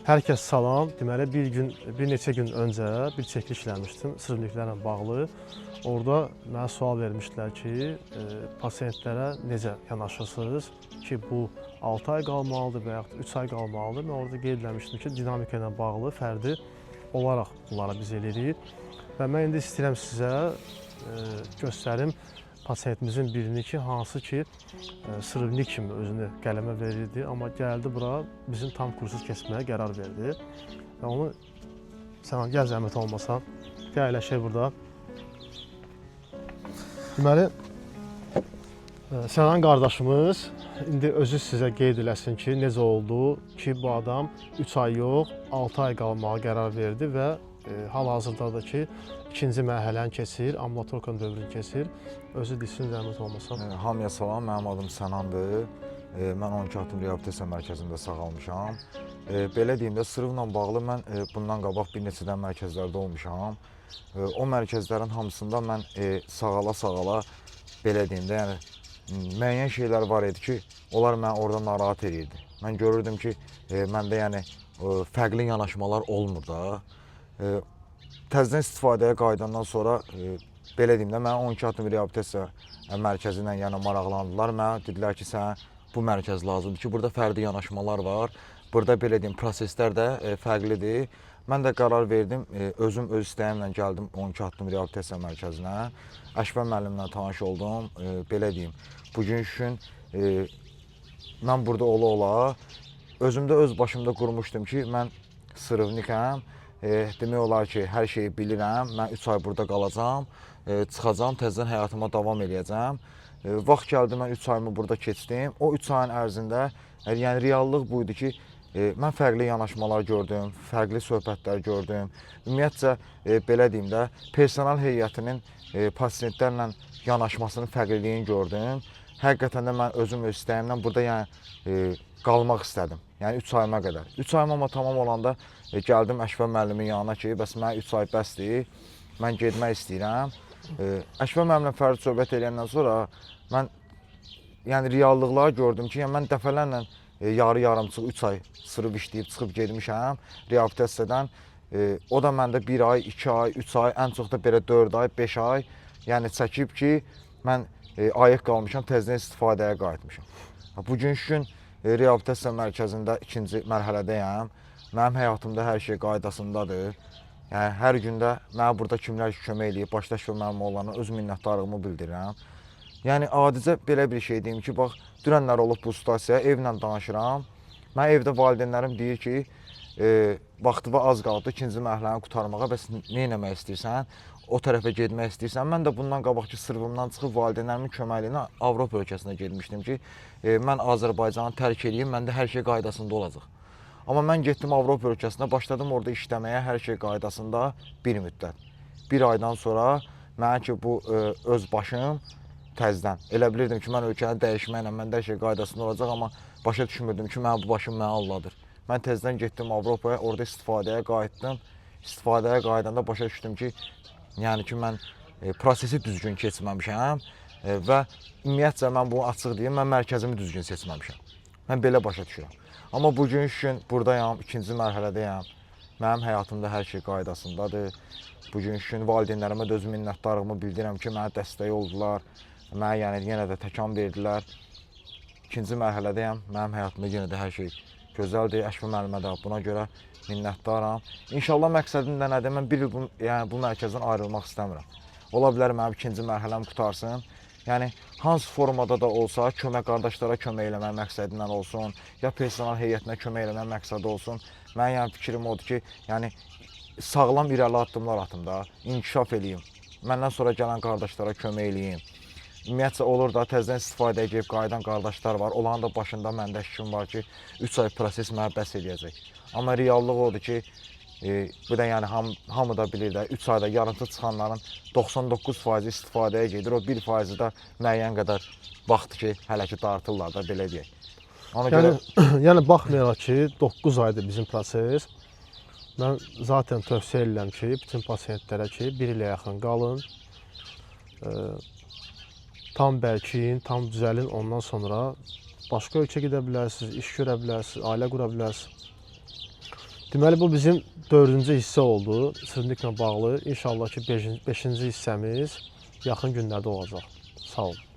Hər kəs salam. Deməli bir neçə gün öncə bir çəkiliş eləmişdim sırrıniklərlə bağlı. Orada mənə sual vermişdilər ki, pasientlərə necə yanaşırsınız ki, bu 6 ay qalmalıdır və yaxud 3 ay qalmalıdır. Mən orada qeyd etmişdim ki, dinamika ilə bağlı fərdi olaraq bunlara biz eləyirik. Və mən indi istəyirəm sizə göstərim pasiyentimizin birini ki, hansı ki sırrınik kimi özünü qələmə verirdi, amma gəldi bura bizim tam kursuz keçməyə qərar verdi. Və onu sən gəl zəhmət olmasa, gəl əyləşək burada. Deməli, Sənan qardaşımız indi özü sizə qeyd eləsin ki, necə oldu ki, bu adam 3 ay yox, 6 ay qalmağa qərar verdi və hal-hazırda da ki, ikinci mərhələni keçir, ambulator dövrünü keçir. Özü desin, zəhmət olmasa. Hamıya salam, mənim adım Sənandır. Mən 12 Addım Reabilitasiya Mərkəzində sağalmışam. Belə deyim də, sırrıqla bağlı mən bundan qabaq bir neçədən mərkəzlərdə olmuşam. O mərkəzlərin hamısında mən sağala, belə deyim də, yəni müəyyən şeylər var idi ki, onlar məni orada narahat edirdi. Mən görürdüm ki, məndə yəni fərqli yanaşmalar olmur da. Təzədən istifadəyə qayıdandan sonra, belə deyim də, mən 12 Addım Reabilitasiya Mərkəzi ilə yəni maraqlandılar. Mənə dedilər ki, sən bu mərkəz lazımdır ki, burada fərdi yanaşmalar var. Burada belə deyim, proseslər də fərqlidir. Mən də qərar verdim, öz istəyimlə gəldim 12 Addım Reabilitasiya Mərkəzinə. Əşvər müəllimlə tanış oldum, belə deyim. Bugün üçün mən burada ola-ola, özümdə öz başımda qurmuşdum ki, mən sırrınikəm. Demək olar ki, hər şeyi bilirəm, mən 3 ay burada qalacam, çıxacam, təzədən həyatıma davam edəcəm. Vaxt gəldi, mən 3 ayımı burada keçdim. O 3 ayın ərzində, yəni reallıq buydu ki, mən fərqli yanaşmalar gördüm, fərqli söhbətlər gördüm. Ümumiyyətcə, belə deyim də, personal heyətinin pasientlərlə yanaşmasının fərqliliyini gördüm. Həqiqətən də mən öz istəyimlə burada yəni, qalmaq istədim. Yəni 3 ayıma qədər. 3 ayım amma tamam olanda gəldim Əşvər müəllimin yanına ki, bəs mənə 3 ay bəsdir, mən getmək istəyirəm. Əşvər müəllimlə fərdi söhbət edəndən sonra mən yəni reallıqları gördüm ki, yəni mən dəfələrlə yarı-yarımçıq 3 ay sırıb işləyib çıxıb getmişəm reabilitasiyadan. O da məndə 1 ay, 2 ay, 3 ay, ən çox da belə 4 ay, 5 ay yəni çəkib ki, mən ayıq qalmışam, təzədən istifadəyə qayıtmışam. Bugün gün reabilitasiya mərkəzində ikinci mərhələdəyəm. Mənim həyatımda hər şey qaydasındadır. Yəni, hər gündə mənə burada kimlər kömək eləyib, başda Əşvər müəllim olanlara öz minnətdarlığımı bildirirəm. Yəni, adicə belə bir şey deyim ki, bax, dünənlər olub bu situasiyaya, evlə danışıram. Mən evdə valideynlərim deyir ki, vaxtıva az qaldı ikinci mərhələni qurtarmağa, bəs nə eləmək istəyirsən? O tərəfə getmək istəyirsən. Mən də bundan qabaqki sırrımdan çıxıb valideynlərimin köməyi ilə Avropa ölkəsinə getmişdim ki, mən Azərbaycanı tərk edeyim, məndə hər şey qaydasında olacaq. Amma mən getdim Avropa ölkəsinə, başladım orada işləməyə, hər şey qaydasında bir müddət. Bir aydan sonra mənə ki, bu öz başım təzdən. Elə bilirdim ki, mən ölkəni dəyişməklə, məndə hər şey qaydasında olacaq, amma başa düşmürdüm ki, bu başım mənə alladır. Mən təzdən getdim Avropaya, orada istifadəyə qayıtdım. İstifadəyə qayıdanda başa düşdüm ki, yəni ki, mən prosesi düzgün keçməmişəm və ümumiyyətcə mən bunu açıq deyim, mən mərkəzimi düzgün seçməmişəm. Mən belə başa düşürəm. Amma bugün gün buradayam, ikinci mərhələdəyəm. Mənim həyatımda hər şey qaydasındadır. Bugün gün valideynlərimə də öz minnətdarlığımı bildirirəm ki, mənə dəstək oldular. Mənə yəni yenə də təkan verdilər. İkinci mərhələdəyəm, mənim həyatımda yenə də hər şey gözəldir. Əşvər müəllimə də buna görə minnətdaram. İnşallah məqsədim də nədir? Mən bir il bu mərkəzdən ayrılmaq istəmirəm. Ola bilər mənim ikinci mərhələm qutarsın. Yəni, hansı formada da olsa, qardaşlara kömək eləmək məqsədindən olsun, ya personal heyətinə kömək eləmək məqsədi olsun. Mənim yəni fikrim odur ki, yəni, sağlam irəli addımlar atım da, inkişaf eləyim. Məndən sonra gələn qardaşlara kömək eləyim. Ümumiyyətcə olur da, təzədən istifadəyə gedib qayıdan qardaşlar var. Onların da başında məndə şükum var ki, 3 ay proses mənə bəs edəcək. Amma reallıq odur ki, bu da yəni hamı da bilir də, 3 ayda yarımçı çıxanların 99% istifadəyə gedir. O 1% da müəyyən qədər vaxt ki, hələ ki dartırlar da, belə deyək. Yəni, baxmayaraq ki, 9 aydır bizim proses. Mən zaten tövsiyə edirəm ki, bütün pasientlərə ki, 1 ilə yaxın qalın. Tam bəlkiyin, tam düzəlin, ondan sonra başqa ölkə gedə bilərsiniz, iş görə bilərsiniz, ailə qura bilərsiniz. Deməli bu bizim 4-cü hissə oldu sırrımlıqla bağlı. İnşallah ki 5-ci hissəmiz yaxın günlərdə olacaq. Sağ olun.